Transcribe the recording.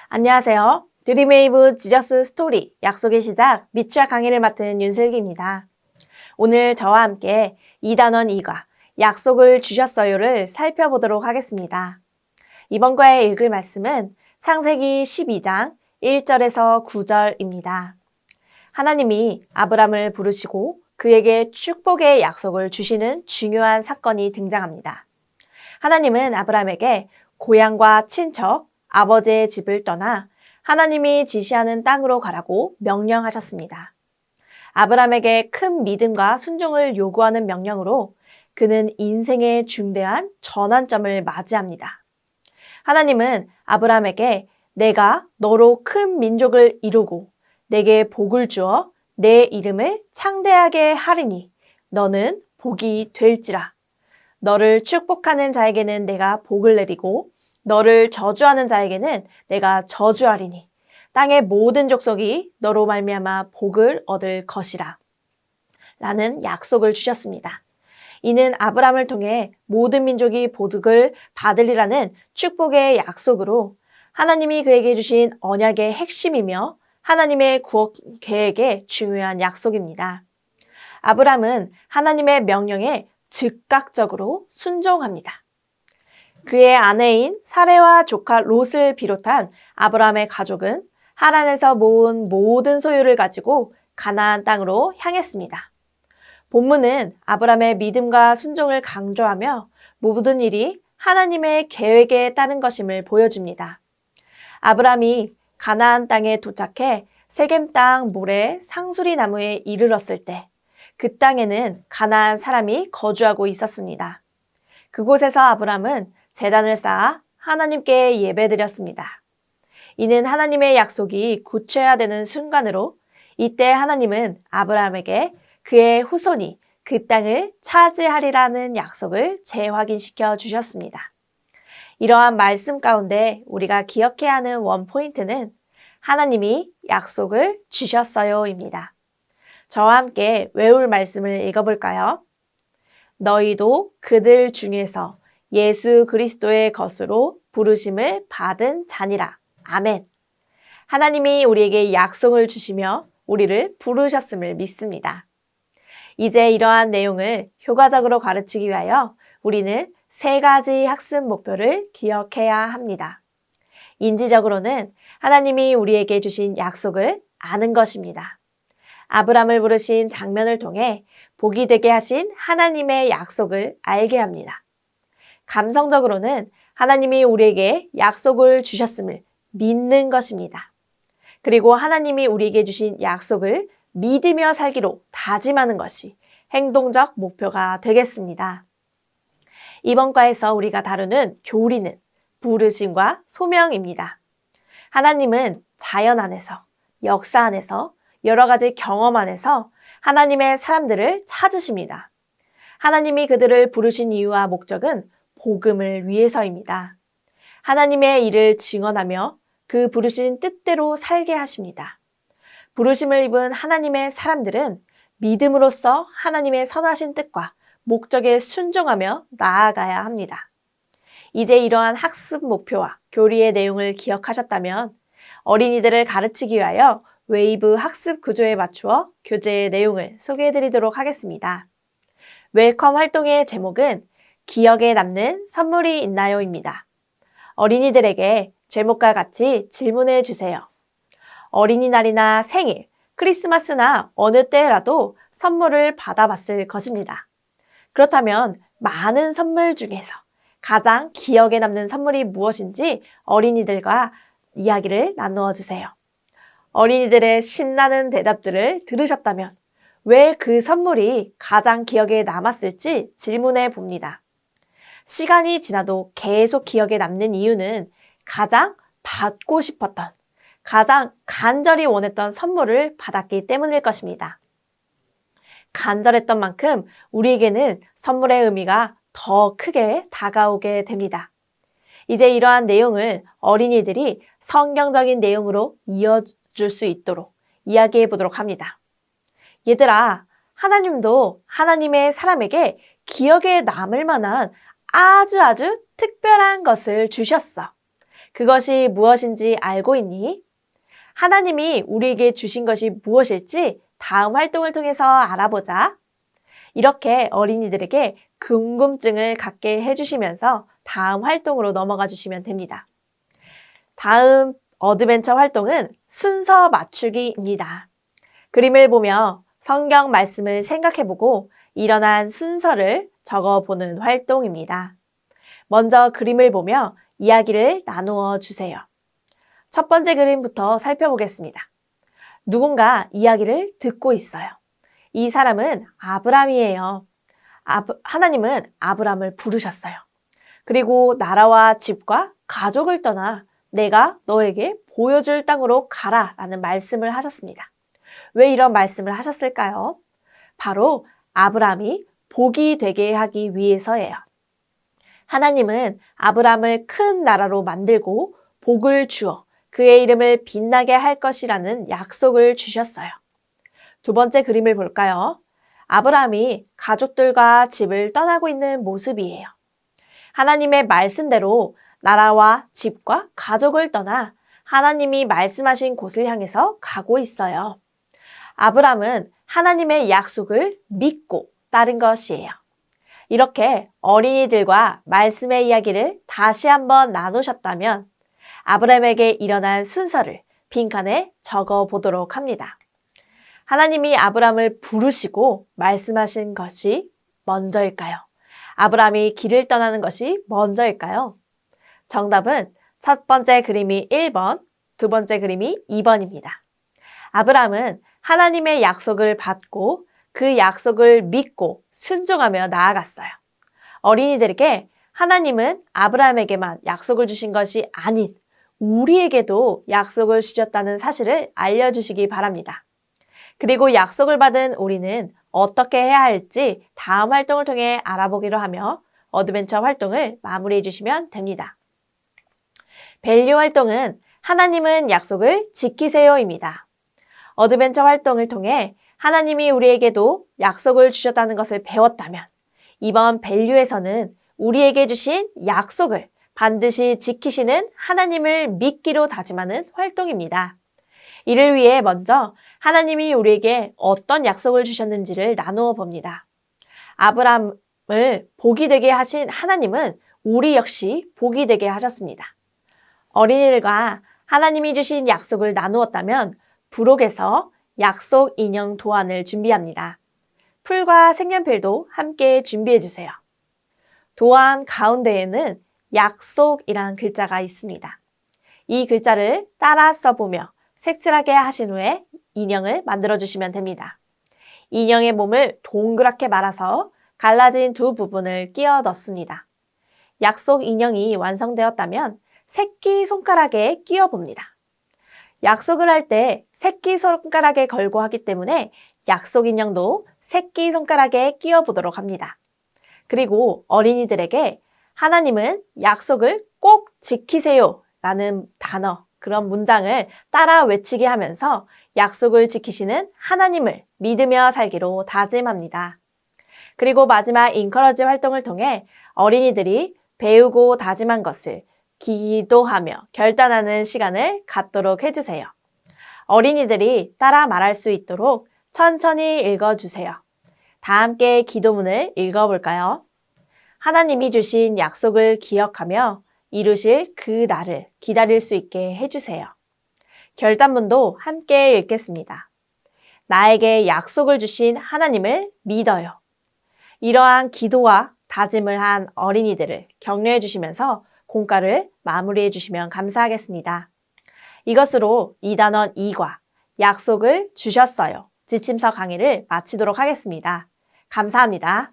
안녕하세요. 드림웨이브 지저스 스토리 약속의 시작 미취학 강의를 맡은 윤슬기입니다. 오늘 저와 함께 2단원 2과 약속을 주셨어요를 살펴보도록 하겠습니다. 이번 과에 읽을 말씀은 창세기 12장 1절에서 9절입니다. 하나님이 아브람을 부르시고 그에게 축복의 약속을 주시는 중요한 사건이 등장합니다. 하나님은 아브람에게 고향과 친척, 아버지의 집을 떠나 하나님이 지시하는 땅으로 가라고 명령하셨습니다. 아브람에게 큰 믿음과 순종을 요구하는 명령으로 그는 인생의 중대한 전환점을 맞이합니다. 하나님은 아브람에게 내가 너로 큰 민족을 이루고 내게 복을 주어 내 이름을 창대하게 하리니 너는 복이 될지라. 너를 축복하는 자에게는 내가 복을 내리고 너를 저주하는 자에게는 내가 저주하리니 땅의 모든 족속이 너로 말미암아 복을 얻을 것이라. 라는 약속을 주셨습니다. 이는 아브람을 통해 모든 민족이 복을 받으리라는 축복의 약속으로 하나님이 그에게 주신 언약의 핵심이며 하나님의 구원 계획의 중요한 약속입니다. 아브람은 하나님의 명령에 즉각적으로 순종합니다. 그의 아내인 사레와 조카 롯을 비롯한 아브라함의 가족은 하란에서 모은 모든 소유를 가지고 가나안 땅으로 향했습니다. 본문은 아브라함의 믿음과 순종을 강조하며 모든 일이 하나님의 계획에 따른 것임을 보여줍니다. 아브라함이 가나안 땅에 도착해 세겜 땅 모래 상수리 나무에 이르렀을 때 그 땅에는 가나안 사람이 거주하고 있었습니다. 그곳에서 아브람은 제단을 쌓아 하나님께 예배드렸습니다. 이는 하나님의 약속이 구체화되는 순간으로 이때 하나님은 아브라함에게 그의 후손이 그 땅을 차지하리라는 약속을 재확인시켜 주셨습니다. 이러한 말씀 가운데 우리가 기억해야 하는 원포인트는 하나님이 약속을 주셨어요입니다. 저와 함께 외울 말씀을 읽어볼까요? 너희도 그들 중에서 예수 그리스도의 것으로 부르심을 받은 자니라. 아멘. 하나님이 우리에게 약속을 주시며 우리를 부르셨음을 믿습니다. 이제 이러한 내용을 효과적으로 가르치기 위하여 우리는 3가지 학습 목표를 기억해야 합니다. 인지적으로는 하나님이 우리에게 주신 약속을 아는 것입니다. 아브람을 부르신 장면을 통해 복이 되게 하신 하나님의 약속을 알게 합니다. 감성적으로는 하나님이 우리에게 약속을 주셨음을 믿는 것입니다. 그리고 하나님이 우리에게 주신 약속을 믿으며 살기로 다짐하는 것이 행동적 목표가 되겠습니다. 이번 과에서 우리가 다루는 교리는 부르심과 소명입니다. 하나님은 자연 안에서, 역사 안에서, 여러 가지 경험 안에서 하나님의 사람들을 찾으십니다. 하나님이 그들을 부르신 이유와 목적은 복음을 위해서입니다. 하나님의 일을 증언하며 그 부르신 뜻대로 살게 하십니다. 부르심을 입은 하나님의 사람들은 믿음으로써 하나님의 선하신 뜻과 목적에 순종하며 나아가야 합니다. 이제 이러한 학습 목표와 교리의 내용을 기억하셨다면 어린이들을 가르치기 위하여 웨이브 학습 구조에 맞추어 교재의 내용을 소개해드리도록 하겠습니다. 웰컴 활동의 제목은 기억에 남는 선물이 있나요?입니다. 어린이들에게 제목과 같이 질문해 주세요. 어린이날이나 생일, 크리스마스나 어느 때라도 선물을 받아봤을 것입니다. 그렇다면 많은 선물 중에서 가장 기억에 남는 선물이 무엇인지 어린이들과 이야기를 나누어 주세요. 어린이들의 신나는 대답들을 들으셨다면 왜 그 선물이 가장 기억에 남았을지 질문해 봅니다. 시간이 지나도 계속 기억에 남는 이유는 가장 받고 싶었던, 가장 간절히 원했던 선물을 받았기 때문일 것입니다. 간절했던 만큼 우리에게는 선물의 의미가 더 크게 다가오게 됩니다. 이제 이러한 내용을 어린이들이 성경적인 내용으로 이어줄 수 있도록 이야기해 보도록 합니다. 얘들아, 하나님도 하나님의 사람에게 기억에 남을 만한 아주 특별한 것을 주셨어. 그것이 무엇인지 알고 있니? 하나님이 우리에게 주신 것이 무엇일지 다음 활동을 통해서 알아보자. 이렇게 어린이들에게 궁금증을 갖게 해주시면서 다음 활동으로 넘어가 주시면 됩니다. 다음 어드벤처 활동은 순서 맞추기입니다. 그림을 보며 성경 말씀을 생각해보고 일어난 순서를 적어보는 활동입니다. 먼저 그림을 보며 이야기를 나누어 주세요. 첫 번째 그림부터 살펴보겠습니다. 누군가 이야기를 듣고 있어요. 이 사람은 아브람이에요. 하나님은 아브람을 부르셨어요. 그리고 나라와 집과 가족을 떠나 내가 너에게 보여줄 땅으로 가라 라는 말씀을 하셨습니다. 왜 이런 말씀을 하셨을까요? 바로 아브람이 복이 되게 하기 위해서예요. 하나님은 아브람을 큰 나라로 만들고 복을 주어 그의 이름을 빛나게 할 것이라는 약속을 주셨어요. 두 번째 그림을 볼까요? 아브람이 가족들과 집을 떠나고 있는 모습이에요. 하나님의 말씀대로 나라와 집과 가족을 떠나 하나님이 말씀하신 곳을 향해서 가고 있어요. 아브람은 하나님의 약속을 믿고 따른 것이에요. 이렇게 어린이들과 말씀의 이야기를 다시 한번 나누셨다면 아브람에게 일어난 순서를 빈칸에 적어 보도록 합니다. 하나님이 아브람을 부르시고 말씀하신 것이 먼저일까요? 아브람이 길을 떠나는 것이 먼저일까요? 정답은 첫 번째 그림이 1번, 두 번째 그림이 2번입니다. 아브람은 하나님의 약속을 받고 그 약속을 믿고 순종하며 나아갔어요. 어린이들에게 하나님은 아브라함에게만 약속을 주신 것이 아닌 우리에게도 약속을 주셨다는 사실을 알려주시기 바랍니다. 그리고 약속을 받은 우리는 어떻게 해야 할지 다음 활동을 통해 알아보기로 하며 어드벤처 활동을 마무리해 주시면 됩니다. 밸류 활동은 하나님은 약속을 지키세요입니다. 어드벤처 활동을 통해 하나님이 우리에게도 약속을 주셨다는 것을 배웠다면 이번 밸류에서는 우리에게 주신 약속을 반드시 지키시는 하나님을 믿기로 다짐하는 활동입니다. 이를 위해 먼저 하나님이 우리에게 어떤 약속을 주셨는지를 나누어 봅니다. 아브람을 복이 되게 하신 하나님은 우리 역시 복이 되게 하셨습니다. 어린이들과 하나님이 주신 약속을 나누었다면 부록에서 약속 인형 도안을 준비합니다. 풀과 색연필도 함께 준비해 주세요. 도안 가운데에는 약속이란 글자가 있습니다. 이 글자를 따라 써보며 색칠하게 하신 후에 인형을 만들어 주시면 됩니다. 인형의 몸을 동그랗게 말아서 갈라진 두 부분을 끼워 넣습니다. 약속 인형이 완성되었다면 새끼손가락에 끼워 봅니다. 약속을 할 때 새끼손가락에 걸고 하기 때문에 약속 인형도 새끼손가락에 끼워 보도록 합니다. 그리고 어린이들에게 하나님은 약속을 꼭 지키세요 라는 단어, 그런 문장을 따라 외치게 하면서 약속을 지키시는 하나님을 믿으며 살기로 다짐합니다. 그리고 마지막 인커러지 활동을 통해 어린이들이 배우고 다짐한 것을 기도하며 결단하는 시간을 갖도록 해주세요. 어린이들이 따라 말할 수 있도록 천천히 읽어주세요. 다 함께 기도문을 읽어볼까요? 하나님이 주신 약속을 기억하며 이루실 그 날을 기다릴 수 있게 해주세요. 결단문도 함께 읽겠습니다. 나에게 약속을 주신 하나님을 믿어요. 이러한 기도와 다짐을 한 어린이들을 격려해 주시면서 공과를 마무리해 주시면 감사하겠습니다. 이것으로 2단원 2과 약속을 주셨어요. 지침서 강의를 마치도록 하겠습니다. 감사합니다.